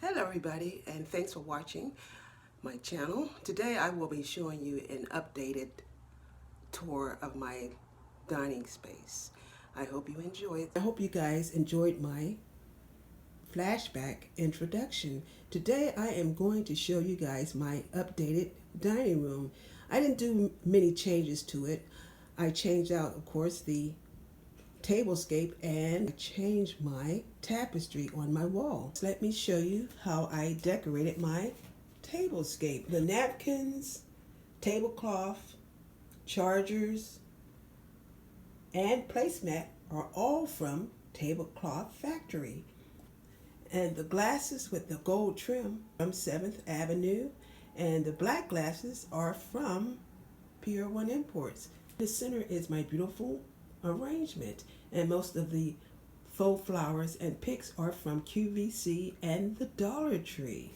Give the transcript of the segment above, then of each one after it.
Hello everybody, and thanks for watching my channel. Today I will be showing you an updated tour of my dining space. I hope you enjoy it. I hope you guys enjoyed my flashback introduction. Today I am going to show you guys my updated dining room. I didn't do many changes to it. I changed out, of course, the tablescape and change my tapestry on my wall. Let me show you how I decorated my tablescape. The napkins, tablecloth, chargers, and placemat are all from Tablecloth Factory. And the glasses with the gold trim from 7th Avenue, and the black glasses are from Pier 1 Imports. The center is my beautiful arrangement, and most of the faux flowers and picks are from QVC and the Dollar Tree.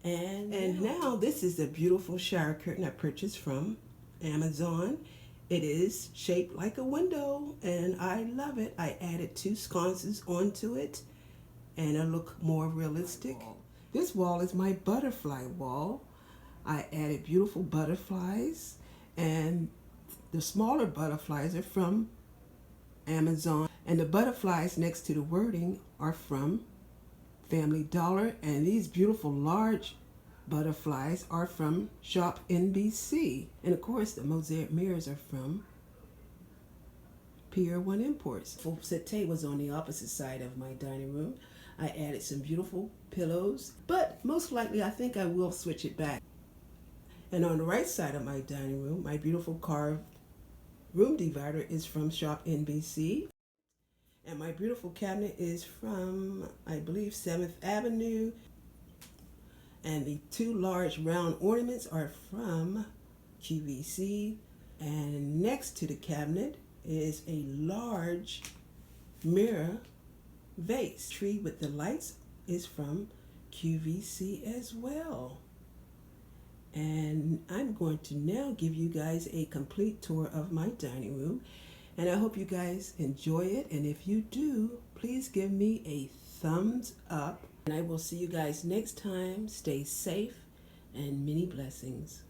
And now this is a beautiful shower curtain I purchased from Amazon. It is shaped like a window and I love it. I added 2 sconces onto it and it'll look more realistic. This wall is my butterfly wall. I added beautiful butterflies, and the smaller butterflies are from Amazon, and the butterflies next to the wording are from Family Dollar, and these beautiful large butterflies are from Shop NBC. And of course the mosaic mirrors are from Pier 1 Imports. Full set tables on the opposite side of my dining room. I added some beautiful pillows, but most likely I think I will switch it back. And on the right side of my dining room, my beautiful carved room divider is from Shop NBC. And my beautiful cabinet is from, I believe, 7th Avenue. And the 2 large round ornaments are from QVC. And next to the cabinet is a large mirror vase. The tree with the lights is from QVC as well. And I'm going to now give you guys a complete tour of my dining room, and I hope you guys enjoy it. And if you do, please give me a thumbs up, and I will see you guys next time. Stay safe and many blessings.